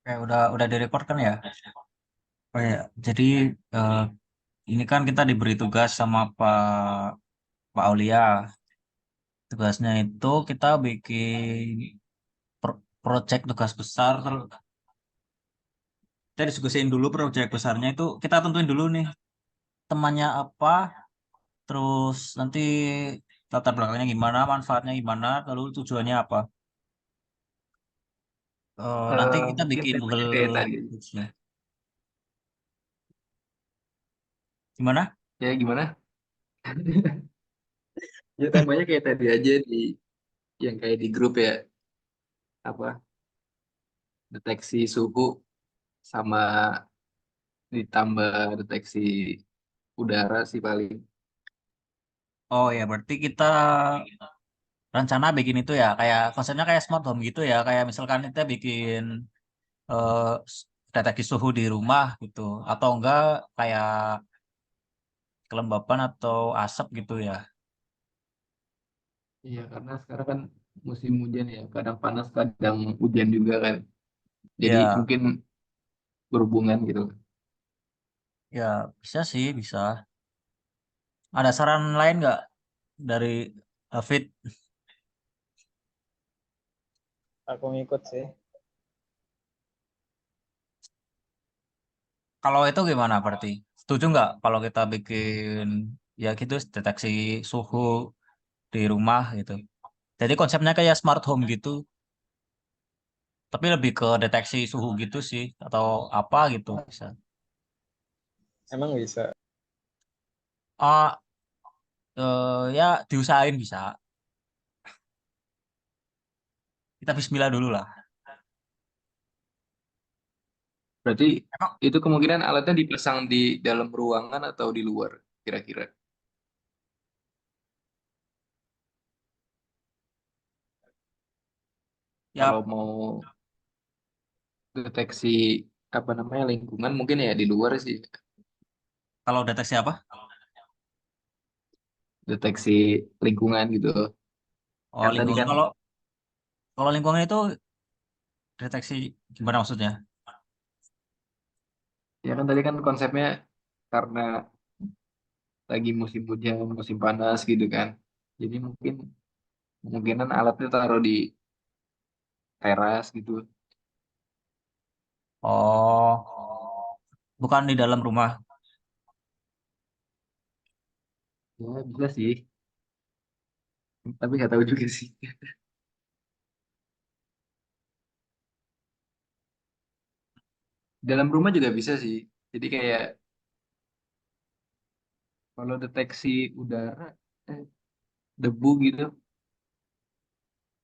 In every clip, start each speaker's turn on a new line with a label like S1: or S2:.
S1: Udah direcord kan ya? Oh ya, jadi eh, ini kan kita diberi tugas sama Pak Aulia. Tugasnya itu kita bikin project tugas besar. Kita diskusiin dulu project besarnya itu. Kita tentuin dulu nih temannya apa, terus nanti latar belakangnya gimana, manfaatnya gimana, lalu tujuannya apa. Nanti kita
S2: Mungkin
S1: bikin
S2: temanya
S1: Google
S2: kayak tadi.
S1: Docs-nya. Gimana?
S2: Ya gimana? Ya temanya kayak tadi aja di yang kayak di grup ya, apa deteksi suhu sama ditambah deteksi udara sih paling.
S1: Oh ya, berarti kita rencana bikin itu ya, kayak konsepnya kayak smart home gitu ya, kayak misalkan kita bikin eh, deteksi suhu di rumah gitu, atau enggak kayak kelembapan atau asap gitu ya.
S2: Iya, karena sekarang kan musim hujan ya, kadang panas, kadang hujan juga kan. Jadi
S1: Ya,
S2: mungkin berhubungan gitu.
S1: ya bisa sih, bisa. Ada saran lain nggak dari David?
S3: Aku ngikut sih.
S1: Kalau itu gimana berarti? Setuju nggak kalau kita bikin ya gitu deteksi suhu di rumah gitu? Jadi konsepnya kayak smart home gitu, tapi lebih ke deteksi suhu gitu sih, atau apa gitu bisa.
S3: Emang bisa.
S1: Ah, ya diusahain bisa. Kita bismillah dulu lah.
S2: Berarti
S1: Emang
S2: itu kemungkinan alatnya dipasang di dalam ruangan atau di luar, kira-kira. Kalau
S1: ya
S2: mau deteksi apa namanya lingkungan, mungkin ya di luar sih.
S1: kalau deteksi apa?
S2: Deteksi lingkungan gitu.
S1: Oh
S2: Kan tadi
S1: lingkungan.
S2: kan,
S1: Kalau kalau lingkungan itu deteksi gimana maksudnya?
S2: ya kan tadi kan konsepnya karena lagi musim hujan, musim panas gitu kan. Jadi mungkin kemungkinan alatnya taruh di teras gitu.
S1: Oh, bukan di dalam rumah.
S2: Ya bisa sih, tapi nggak tahu juga sih. Dalam rumah juga bisa sih. Jadi kayak kalau deteksi udara, eh, debu gitu,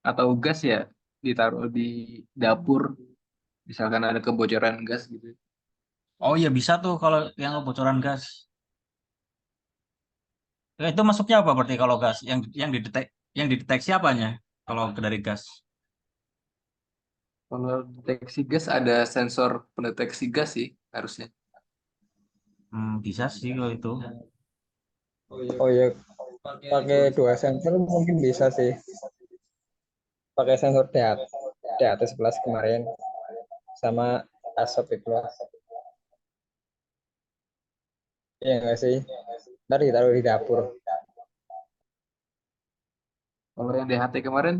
S2: atau gas ya ditaruh di dapur. Misalkan ada kebocoran gas gitu.
S1: Oh iya bisa tuh kalau yang kebocoran gas. Ya, itu masuknya apa berarti kalau gas? Yang dideteksi apanya? Kalau dari gas?
S2: Kalau deteksi gas ada sensor pendeteksi gas sih harusnya.
S1: Bisa sih kalau itu.
S3: Oh iya, pakai dua sensor mungkin bisa sih. Pakai sensor DAT11 kemarin sama asap itu lah. Iya nggak sih? Ntar ditaruh di dapur.
S2: Kalau yang DHT kemarin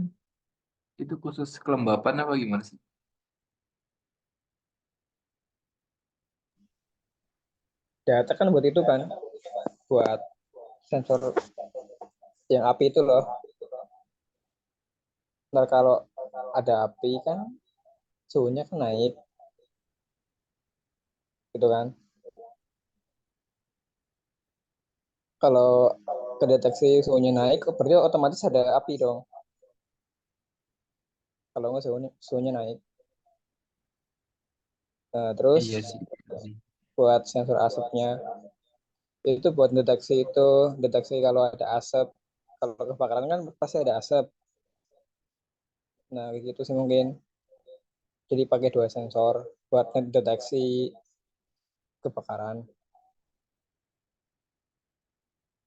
S2: itu khusus kelembapan apa gimana sih?
S3: DAT kan buat itu kan, buat sensor yang api itu loh. Ntar kalau ada api kan suhunya kan naik gitu kan. Kalau kedeteksi suhunya naik, berarti otomatis ada api dong. Kalau nggak suhunya naik. Nah, terus
S2: Iya sih.
S3: buat sensor asapnya itu buat deteksi kalau ada asap. Kalau kebakaran kan pasti ada asap. Nah, kayak gitu sih mungkin. Jadi pakai dua sensor buat deteksi kebakaran.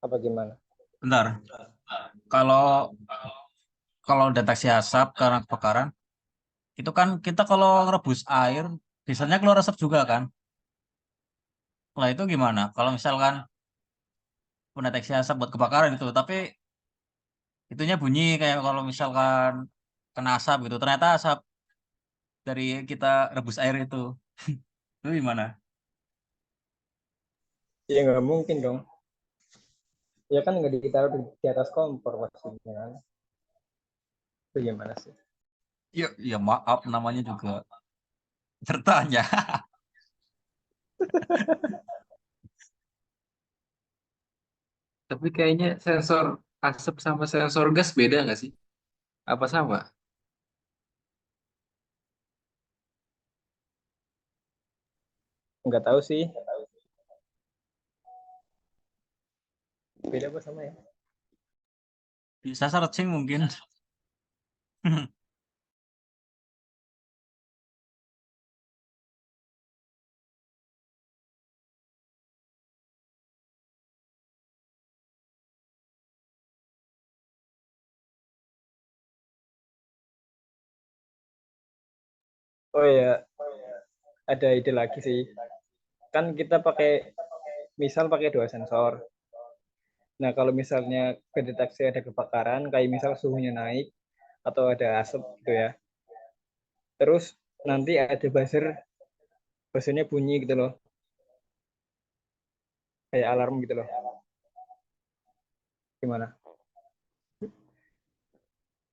S3: Apa gimana?
S1: Bentar. Kalau kalau deteksi asap karena kebakaran, Itu kan kita kalau rebus air biasanya keluar asap juga kan. Lah itu gimana? Kalau misalkan pendeteksi asap buat kebakaran itu, tapi itunya bunyi kayak kalau misalkan kena asap gitu. Ternyata asap dari kita rebus air itu. Itu gimana?
S3: Ya nggak mungkin dong. Ya kan nggak ditaruh di atas kompor pastinya kan. Itu gimana sih?
S1: Ya, ya maaf namanya juga bertanya.
S2: Tapi kayaknya sensor asap sama sensor gas beda nggak sih? Apa sama?
S3: Nggak tahu sih. Beda apa sama ya?
S1: Bisa searching mungkin.
S3: Oh ya, ada ide lagi sih. Kan kita misal pakai dua sensor. Nah, kalau misalnya kedeteksi ada kebakaran, kayak misal suhunya naik atau ada asap gitu ya. Terus nanti ada buzzernya bunyi gitu loh, kayak alarm gitu loh. Gimana?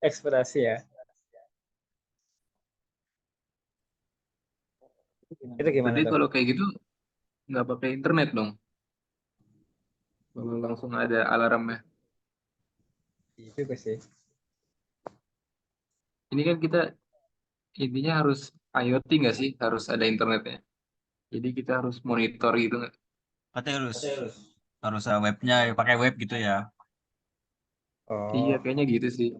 S3: Ekspektasi ya. Itu gimana
S2: Berarti
S3: tuh?
S2: kalau kayak gitu nggak pakai internet dong? Kalau langsung ada alarmnya.
S3: Iya juga sih.
S2: Ini kan kita intinya harus IoT nggak sih? Harus ada internetnya. Jadi kita harus monitor gitu nggak?
S1: Berarti harus harus webnya ya, pakai web gitu ya.
S2: Iya,
S3: Oh,
S2: kayaknya gitu sih.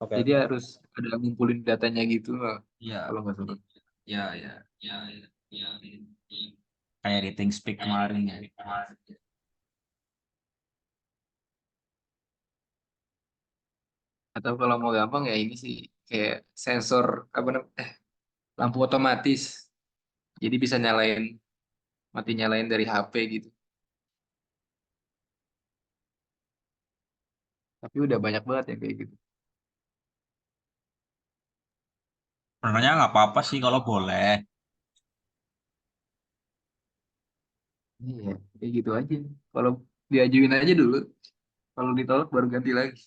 S3: oke
S2: Jadi
S3: oke.
S2: harus ada ngumpulin datanya gitu lah,
S1: Iya,
S2: kalau nggak salah.
S1: ya, ya, ya, ya, ya. Kayak di ThinkSpeak kemarin ya.
S2: Atau kalau mau gampang ya ini sih kayak sensor apa namanya lampu otomatis. Jadi bisa nyalain mati nyalain dari HP gitu. Tapi udah banyak banget yang kayak gitu.
S1: Sebenarnya nggak apa-apa sih kalau boleh.
S2: Iya, kayak gitu aja. Kalau diajuin aja dulu, kalau ditolak baru ganti lagi.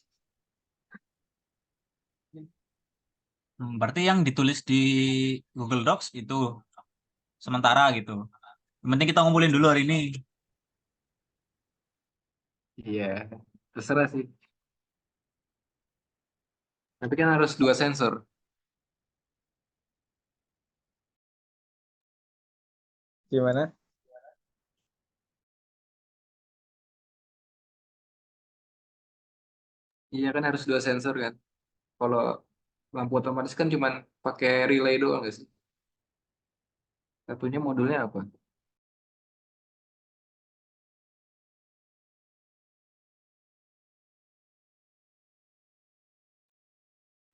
S1: Berarti yang ditulis di Google Docs itu sementara gitu. Yang penting kita ngumpulin dulu hari ini.
S2: Iya, terserah sih. Tapi kan harus dua sensor.
S3: Gimana?
S2: Iya kan harus dua sensor kan. Kalau lampu otomatis kan cuman pakai relay doang nggak sih? Satunya modulnya apa?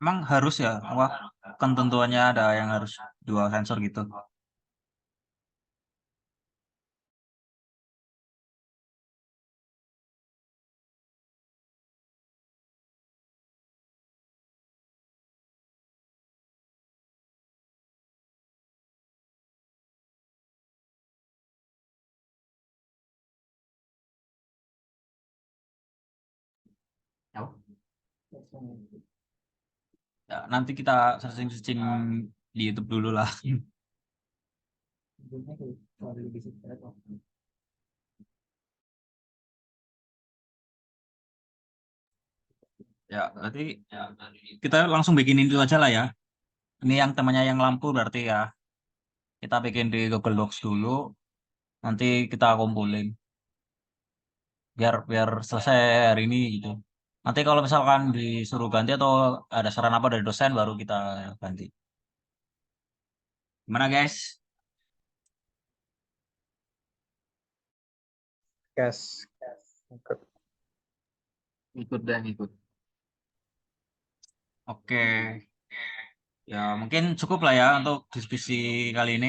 S1: Emang harus ya, wah, ketentuannya ada yang harus dua sensor gitu. Ya, nanti kita searching-searching di YouTube dulu lah. Ya, berarti kita langsung bikinin itu aja lah ya. Ini yang temanya yang lampu berarti ya. Kita bikin di Google Docs dulu, nanti kita kumpulin. Biar biar selesai hari ini gitu. Nanti kalau misalkan disuruh ganti atau ada saran apa dari dosen baru kita ganti. Gimana guys?
S3: Gas.
S2: Ikut dan ikut.
S1: Oke. Ya, mungkin cukup lah ya untuk diskusi kali ini.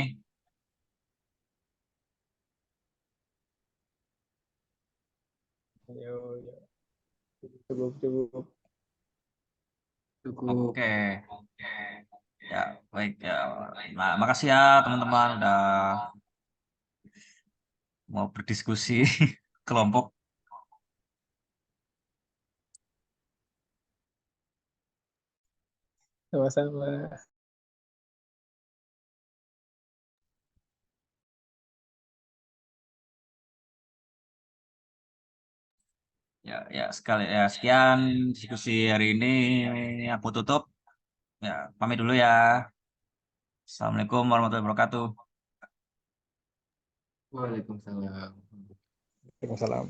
S3: Yo, yo. Cukup, cukup.
S2: Cukup.
S1: Oke, ya baik ya. Nah, makasih ya teman-teman udah mau berdiskusi kelompok.
S3: Sama-sama.
S1: Ya, ya sekali ya sekian diskusi hari ini aku tutup. Ya, pamit dulu ya. Assalamualaikum warahmatullahi wabarakatuh.
S2: Waalaikumsalam.
S3: Waalaikumsalam.